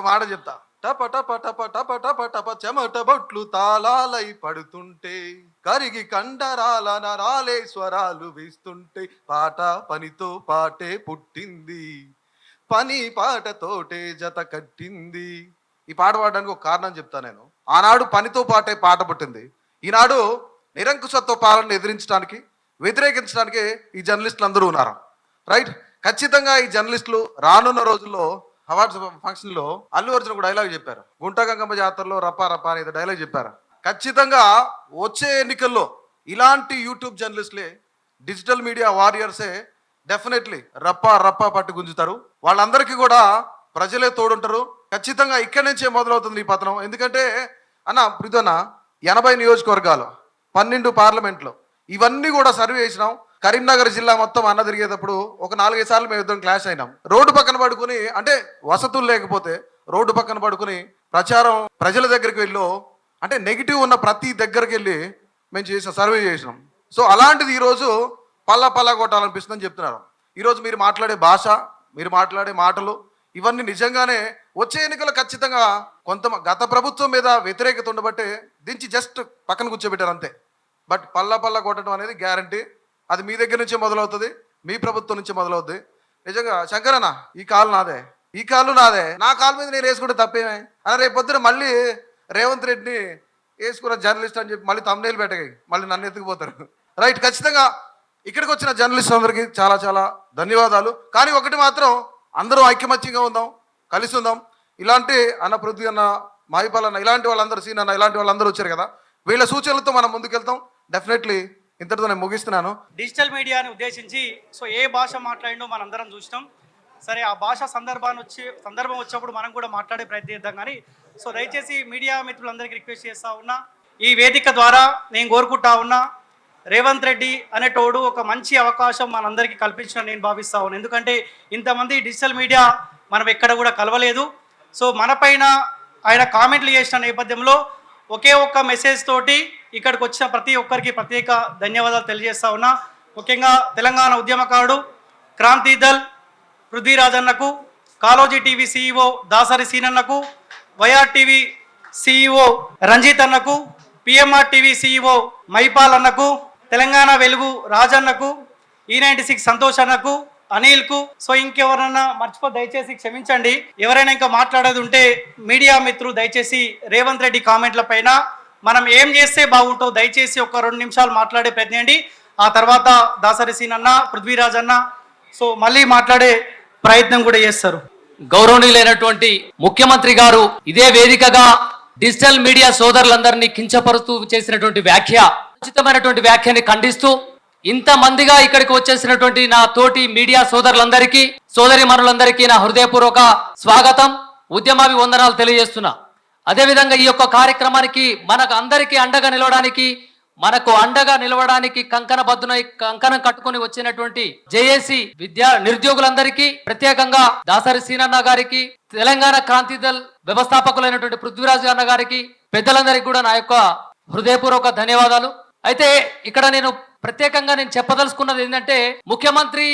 మాట చెప్తా. టప టప టప టప టప టప చెమట బొట్లు తాళాలై పడుతుంటే, కరిగి కండరాల నరాలే స్వరాలు వీస్తుంటే, పాట పనితో పాటే పుట్టింది, పని పాటతోటే జత కట్టింది. ఈ పాట పాడడానికి ఒక కారణం చెప్తా నేను. ఆనాడు పనితో పాటే పాట పుట్టింది. ఈనాడు నిరంకుశత్వ పాలనను ఎదిరించడానికి, వ్యతిరేకించడానికి ఈ జర్నలిస్టులు అందరూ ఉన్నారు. రైట్. ఖచ్చితంగా ఈ జర్నలిస్టులు రానున్న రోజుల్లో అవార్డ్స్ ఫంక్షన్లో అల్లు అర్జున్ ఒక డైలాగ్ చెప్పారు. గుంట గంగమ్మ జాతరలో రప్పా రప్పా అనేది డైలాగ్ చెప్పారు. ఖచ్చితంగా వచ్చే ఎన్నికల్లో ఇలాంటి యూట్యూబ్ జర్నలిస్టులే, డిజిటల్ మీడియా వారియర్సే డెఫినెట్లీ రప్పా రప్పా పట్టు గుంజుతారు. వాళ్ళందరికీ కూడా ప్రజలే తోడుంటారు. ఖచ్చితంగా ఇక్కడి నుంచే మొదలవుతుంది ఈ పతనం. ఎందుకంటే అన్న పృథ్వన్న 80 నియోజకవర్గాలు, 12 పార్లమెంట్లో ఇవన్నీ కూడా సర్వే చేసినాం. కరీంనగర్ జిల్లా మొత్తం అన్న తిరిగేటప్పుడు ఒక 4-5 సార్లు మేము ఇద్దరం క్లాష్ అయినాం. రోడ్డు పక్కన పడుకుని, అంటే వసతులు లేకపోతే రోడ్డు పక్కన పడుకుని ప్రచారం ప్రజల దగ్గరికి వెళ్ళి, అంటే నెగిటివ్ ఉన్న ప్రతి దగ్గరికి వెళ్ళి మేము చేసిన సర్వే చేసినాం. సో అలాంటిది ఈరోజు పల్లా కొట్టాలనిపిస్తుందని చెప్తున్నారు. ఈరోజు మీరు మాట్లాడే భాష, మీరు మాట్లాడే మాటలు ఇవన్నీ నిజంగానే వచ్చే ఎన్నికలు ఖచ్చితంగా గత ప్రభుత్వం మీద వ్యతిరేకత ఉండబట్టే దించి జస్ట్ పక్కన కూర్చోబెట్టారు అంతే. బట్ పల్లా కొట్టడం అనేది గ్యారంటీ. అది మీ దగ్గర నుంచే మొదలవుతుంది, మీ ప్రభుత్వం నుంచి మొదలవుతుంది. నిజంగా శంకరన్న, ఈ కాలు నాదే, ఈ కాలు నాదే, నా కాలు మీద నేను వేసుకుంటే తప్పేమే అని రేపు పొద్దున మళ్ళీ రేవంత్ రెడ్డిని వేసుకున్న జర్నలిస్ట్ అని చెప్పి మళ్ళీ తమ్నేలు పెట్టగాయి, మళ్ళీ నన్ను ఎత్తుకుపోతారు. రైట్. ఖచ్చితంగా ఇక్కడికి వచ్చిన జర్నలిస్ట్ అందరికీ చాలా ధన్యవాదాలు. కానీ ఒకటి మాత్రం, అందరూ ఐక్యమత్యంగా ఉందాం, కలిసి ఉందాం. ఇలాంటి అన్న పృథ్వీ అన్న, మాయిపాలన్న, ఇలాంటి వాళ్ళందరూ, సీన్ అన్న, ఇలాంటి వాళ్ళందరూ వచ్చారు కదా, వీళ్ళ సూచనలతో మనం ముందుకెళ్తాం. డెఫినెట్లీ ఇంతటితో నేను ముగిస్తున్నాను. డిజిటల్ మీడియాని ఉద్దేశించి ఏ భాష మాట్లాడిండో మనందరం చూసినాం. సరే, ఆ భాష సందర్భం వచ్చినప్పుడు మనం కూడా మాట్లాడే ప్రయత్నం చేద్దాం. కానీ దయచేసి మీడియా మిత్రులందరికీ రిక్వెస్ట్ చేస్తూ ఉన్నా, ఈ వేదిక ద్వారా నేను కోరుకుంటా ఉన్నా, రేవంత్ రెడ్డి అనేటోడు ఒక మంచి అవకాశం మనందరికీ కల్పించిన నేను భావిస్తా ఉన్నాను. ఎందుకంటే ఇంతమంది డిజిటల్ మీడియా మనం ఎక్కడ కూడా కలవలేదు. మన పైన ఆయన కామెంట్లు చేసిన నేపథ్యంలో ఒకే ఒక్క మెసేజ్ తోటి ఇక్కడికి వచ్చిన ప్రతి ఒక్కరికి ప్రత్యేక ధన్యవాదాలు తెలియజేస్తా ఉన్నా. ముఖ్యంగా తెలంగాణ ఉద్యమకారుడు క్రాంతిదల్ పృథ్వీరాజ్ అన్నకు, కాలోజీ టీవీ సీఈఓ దాసరి సీనన్నకు, వైఆర్ టీవీ సీఈఓ రంజిత్ అన్నకు, పిఎంఆర్ టీవీ సీఈఓ మైపాల్ అన్నకు, తెలంగాణ వెలుగు రాజన్నకు, E96 సంతోష్ అన్నకు, అనిల్కు. ఇంకెవరన్నా మర్చిపో దయచేసి క్షమించండి. ఎవరైనా ఇంకా మాట్లాడేది ఉంటే మీడియా మిత్రులు దయచేసి రేవంత్ రెడ్డి కామెంట్ల పైన మనం ఏం చేస్తే బాగుంటుందో దయచేసి ఒక 2 నిమిషాలు మాట్లాడే ప్రయత్నండి. ఆ తర్వాత దాసరి సీన్ అన్న, పృథ్వీరాజ్ అన్న మళ్ళీ మాట్లాడే ప్రయత్నం కూడా చేస్తారు. గౌరవనీయులైనటువంటి ముఖ్యమంత్రి గారు ఇదే వేదికగా డిజిటల్ మీడియా సోదరులందరినీ కించపరుస్తూ చేసినటువంటి ఉచితమైనటువంటి వ్యాఖ్యని ఖండిస్తూ, ఇంతమందిగా ఇక్కడికి వచ్చేసినటువంటి నా తోటి మీడియా సోదరులందరికీ, సోదరిమణులందరికీ నా హృదయపూర్వక స్వాగతం, ఉద్యమాభివందనాలు తెలియజేస్తున్నా. అదేవిధంగా ఈ యొక్క కార్యక్రమానికి మనకు అందరికీ అండగా నిలవడానికి కంకణం కట్టుకుని వచ్చినటువంటి జేఏసీ నిరుద్యోగులందరికీ, ప్రత్యేకంగా దాసరి సీనన్న గారికి, తెలంగాణ క్రాంతిదల్ వ్యవస్థాపకులైనటువంటి పృథ్వీరాజ్ అన్న గారికి, పెద్దలందరికీ కూడా నా యొక్క హృదయపూర్వక ధన్యవాదాలు. అయితే ఇక్కడ నేను ప్రత్యేకంగా చెప్పదలుచుకున్నది ఏంటంటే, ముఖ్యమంత్రి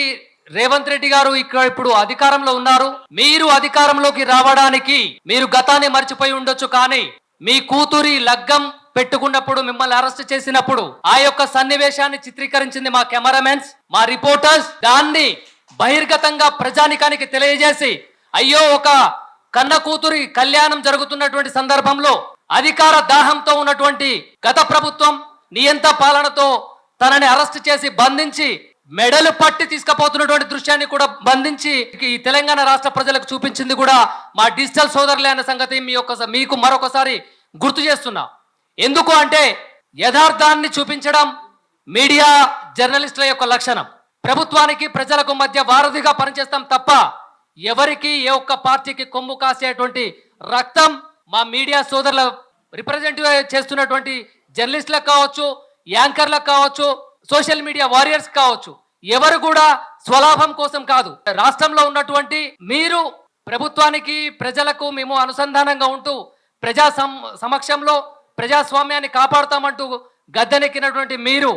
రేవంత్ రెడ్డి గారు ఇప్పుడు అధికారంలో ఉన్నారు. మీరు అధికారంలోకి రావడానికి మీరు గతాన్ని మర్చిపోయి ఉండొచ్చు, కానీ మీ కూతురి లగ్గం పెట్టుకున్నప్పుడు, మిమ్మల్ని అరెస్ట్ చేసినప్పుడు ఆ యొక్క సన్నివేశాన్ని చిత్రీకరించింది మా కెమెరామెన్స్, మా రిపోర్టర్స్. దాన్ని బహిర్గతంగా ప్రజానికానికి తెలియజేసి, అయ్యో ఒక కన్న కూతురి కళ్యాణం జరుగుతున్నటువంటి సందర్భంలో అధికార దాహంతో ఉన్నటువంటి గత ప్రభుత్వం నియంత పాలనతో తనని అరెస్ట్ చేసి బంధించి మెడలు పట్టి తీసుకుపోతున్నటువంటి దృశ్యాన్ని కూడా బంధించి ఈ తెలంగాణ రాష్ట్ర ప్రజలకు చూపించింది కూడా మా డిజిటల్ సోదరులే అనే సంగతి మీకు మరొకసారి గుర్తు చేస్తున్నా. ఎందుకు అంటే, యథార్థాన్ని చూపించడం మీడియా జర్నలిస్టుల యొక్క లక్షణం. ప్రభుత్వానికి ప్రజలకు మధ్య వారధిగా పనిచేస్తాం తప్ప ఎవరికి ఏ ఒక్క పార్టీకి కొమ్ము కాసేటువంటి రక్తం మా మీడియా సోదరుల రిప్రజెంటేటివ్ చేస్తున్నటువంటి జర్నలిస్టులకు కావచ్చు, యాంకర్లకు కావచ్చు, సోషల్ మీడియా వారియర్స్ కావచ్చు, ఎవరు కూడా స్వలాభం కోసం కాదు. రాష్ట్రంలో ఉన్నటువంటి మీరు ప్రభుత్వానికి, ప్రజలకు మేము అనుసంధానంగా ఉంటూ ప్రజా సమక్షంలో ప్రజాస్వామ్యాన్ని కాపాడుతామంటూ గద్దెనెక్కినటువంటి మీరు,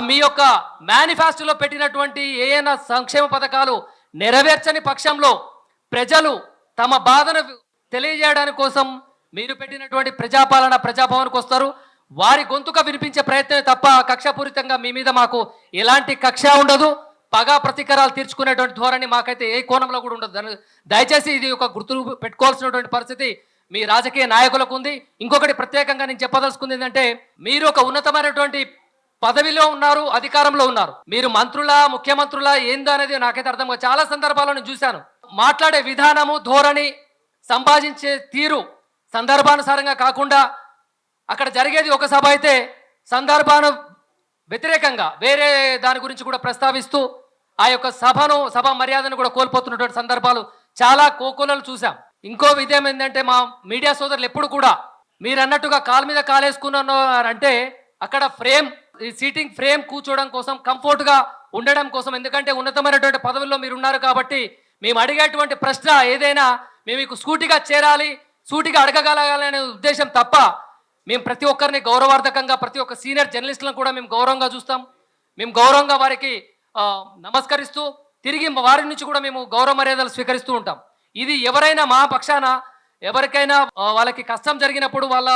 మీ యొక్క మేనిఫెస్టోలో పెట్టినటువంటి ఏమైనా సంక్షేమ పథకాలు నెరవేర్చని పక్షంలో ప్రజలు తమ బాధను తెలియజేయడానికి కోసం మీరు పెట్టినటువంటి ప్రజాభవన్కి వస్తారు. వారి గొంతుక వినిపించే ప్రయత్నమే తప్ప కక్షపూరితంగా మీ మీద మాకు ఎలాంటి కక్ష ఉండదు. పగా ప్రతీకారాలు తీర్చుకునేటువంటి ధోరణి మాకైతే ఏ కోణంలో కూడా ఉండదు. దయచేసి ఇది ఒక గుర్తు పెట్టుకోవాల్సినటువంటి పరిస్థితి మీ రాజకీయ నాయకులకు ఉంది. ఇంకొకటి ప్రత్యేకంగా నేను చెప్పదలుచుకుంది ఏంటంటే, మీరు ఒక ఉన్నతమైనటువంటి పదవిలో ఉన్నారు, అధికారంలో ఉన్నారు. మీరు మంత్రులా ముఖ్యమంత్రులా ఏందో అనేది నాకైతే అర్థం కాదు. చాలా సందర్భాల్లో నేను చూశాను. మాట్లాడే విధానము, ధోరణి, సంభాషించే తీరు సందర్భానుసారంగా కాకుండా అక్కడ జరిగేది ఒక సభ అయితే సందర్భాను వ్యతిరేకంగా వేరే దాని గురించి కూడా ప్రస్తావిస్తూ ఆ యొక్క సభ మర్యాదను కూడా కోల్పోతున్నటువంటి సందర్భాలు చాలా కోకొలలు చూసాం. ఇంకో విధం ఏంటంటే, మా మీడియా సోదరులు ఎప్పుడు కూడా మీరు అన్నట్టుగా కాలు మీద కాలేసుకున్నారంటే అక్కడ సీటింగ్ ఫ్రేమ్ కూర్చోవడం కోసం, కంఫర్ట్గా ఉండడం కోసం, ఎందుకంటే ఉన్నతమైనటువంటి పదవుల్లో మీరు ఉన్నారు కాబట్టి మేము అడిగేటువంటి ప్రశ్న ఏదైనా మేము మీకు సూటిగా చేరాలి, సూటిగా అడగగలగాలనే ఉద్దేశం తప్ప మేము ప్రతి ఒక్కరిని గౌరవార్థకంగా, ప్రతి ఒక్క సీనియర్ జర్నలిస్టులను కూడా మేము గౌరవంగా చూస్తాం. మేము గౌరవంగా వారికి నమస్కరిస్తూ తిరిగి వారి నుంచి కూడా మేము గౌరవ మర్యాదలు స్వీకరిస్తూ ఉంటాం. ఇది ఎవరైనా మా పక్షాన ఎవరికైనా వాళ్ళకి కష్టం జరిగినప్పుడు వాళ్ళ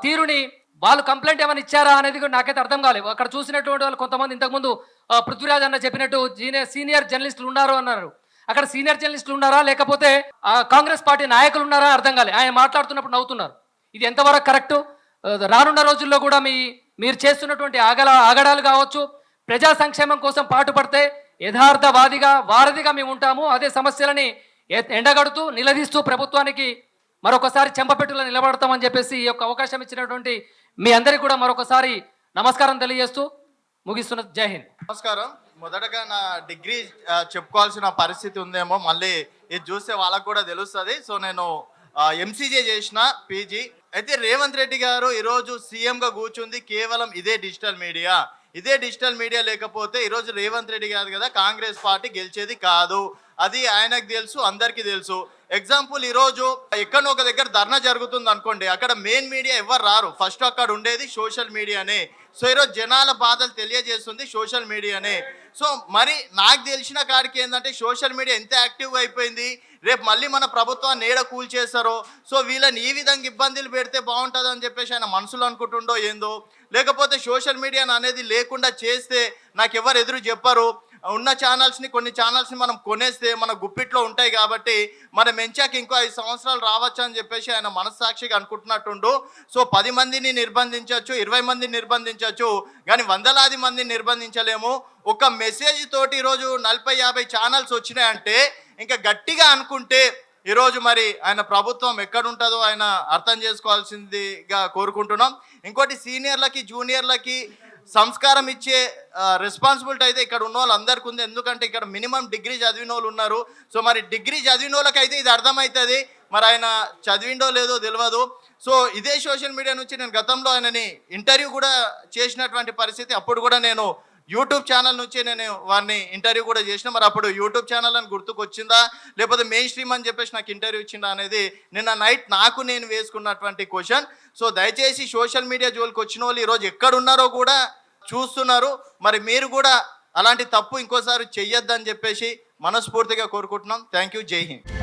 తీరుని వాళ్ళు కంప్లైంట్ ఏమైనా ఇచ్చారా అనేది కూడా నాకైతే అర్థం కాలేదు. అక్కడ చూసినటువంటి వాళ్ళు కొంతమంది ఇంతకుముందు పృథ్వీరాజ్ అన్న చెప్పినట్టు సీనియర్ జర్నలిస్టులు ఉన్నారు అన్నారు. అక్కడ సీనియర్ జర్నలిస్టులు ఉన్నారా లేకపోతే కాంగ్రెస్ పార్టీ నాయకులు ఉన్నారా అర్థం కాలేదు. ఆయన మాట్లాడుతున్నప్పుడు నవ్వుతున్నారు. ఇది ఎంతవరకు కరెక్టు? రానున్న రోజుల్లో కూడా మీరు చేస్తున్నటువంటి ఆగడాలు కావచ్చు, ప్రజా సంక్షేమం కోసం పాటుపడితే యథార్థవాదిగా వారధిగా మేము ఉంటాము. అదే సమస్యలని ఎండగడుతూ నిలదీస్తూ ప్రభుత్వానికి మరొకసారి చెంపపెట్టులో నిలబడతామని చెప్పేసి ఈ యొక్క అవకాశం ఇచ్చినటువంటి మీ అందరికీ కూడా మరొకసారి నమస్కారం తెలియజేస్తూ ముగిస్తున్న. జై హింద్. నమస్కారం. మొదటగా నా డిగ్రీ చెప్పుకోవాల్సిన పరిస్థితి ఉందేమో, మళ్ళీ ఇది చూస్తే వాళ్ళకు కూడా తెలుస్తుంది. సో నేను ఎంసీజే చేసిన పీజీ. అయితే రేవంత్ రెడ్డి గారు ఈరోజు సీఎంగా కూర్చుంది కేవలం ఇదే డిజిటల్ మీడియా. ఇదే డిజిటల్ మీడియా లేకపోతే ఈరోజు రేవంత్ రెడ్డి కాదు కదా కాంగ్రెస్ పార్టీ గెలిచేది కాదు. అది ఆయనకు తెలుసు, అందరికీ తెలుసు. ఎగ్జాంపుల్, ఈరోజు ఎక్కడో ఒక దగ్గర ధర్నా జరుగుతుంది అనుకోండి, అక్కడ మెయిన్ మీడియా ఎవరు రారు. ఫస్ట్ అక్కడ ఉండేది సోషల్ మీడియానే. సో ఈరోజు జనాల బాధలు తెలియజేస్తుంది సోషల్ మీడియానే. సో మరి నాకు తెలిసిన కాడికి ఏంటంటే సోషల్ మీడియా ఎంత యాక్టివ్గా అయిపోయింది, రేపు మళ్ళీ మన ప్రభుత్వాన్ని ఏడ కూల్చేస్తారో, సో వీళ్ళని ఈ విధంగా ఇబ్బందులు పెడితే బాగుంటుంది అని చెప్పేసి ఆయన మనసులో అనుకుంటుండో ఏందో, లేకపోతే సోషల్ మీడియా అనేది లేకుండా చేస్తే నాకు ఎవరు ఎదురు చెప్పరు, ఉన్న ఛానల్స్ని కొన్ని ఛానల్స్ని మనం కొనేస్తే మన గుప్పిట్లో ఉంటాయి కాబట్టి మనం ఎంచాక ఇంకో 5 సంవత్సరాలు రావచ్చు అని చెప్పేసి ఆయన మనస్సాక్షిగా అనుకుంటున్నట్టుండు. సో 10 మందిని నిర్బంధించవచ్చు, 20 మందిని నిర్బంధించవచ్చు, కానీ వందలాది మందిని నిర్బంధించలేము. ఒక మెసేజ్ తోటి ఈరోజు 40-50 ఛానల్స్ వచ్చినాయంటే ఇంకా గట్టిగా అనుకుంటే ఈరోజు మరి ఆయన ప్రభుత్వం ఎక్కడుంటుందో ఆయన అర్థం చేసుకోవాల్సిందిగా కోరుకుంటున్నాం. ఇంకోటి, సీనియర్లకి జూనియర్లకి సంస్కారం ఇచ్చే రెస్పాన్సిబిలిటీ అయితే ఇక్కడ ఉన్న వాళ్ళందరికీ ఉంది. ఎందుకంటే ఇక్కడ మినిమం డిగ్రీ చదివిన వాళ్ళు ఉన్నారు. సో మరి డిగ్రీ చదివిన వాళ్ళకైతే ఇది అర్థమవుతుంది, మరి ఆయన చదివిండో లేదో తెలియదు. సో ఇదే సోషల్ మీడియా నుంచి నేను గతంలో ఆయనని ఇంటర్వ్యూ కూడా చేసినటువంటి పరిస్థితి. అప్పుడు కూడా నేను యూట్యూబ్ ఛానల్ నుంచి నేను వారిని ఇంటర్వ్యూ కూడా చేసిన. మరి అప్పుడు యూట్యూబ్ ఛానల్ అని గుర్తుకొచ్చిందా లేకపోతే మెయిన్ స్ట్రీమ్ అని చెప్పేసి నాకు ఇంటర్వ్యూ ఇచ్చిందా అనేది నిన్న నైట్ నాకు నేను వేసుకున్నటువంటి క్వశ్చన్. సో దయచేసి సోషల్ మీడియా జోలికి వచ్చిన వాళ్ళు ఈరోజు ఎక్కడున్నారో కూడా చూస్తున్నారు. మరి మీరు కూడా అలాంటి తప్పు ఇంకోసారి చెయ్యొద్దని చెప్పేసి మనస్ఫూర్తిగా కోరుకుంటున్నాం. Thank you. జై హింద్.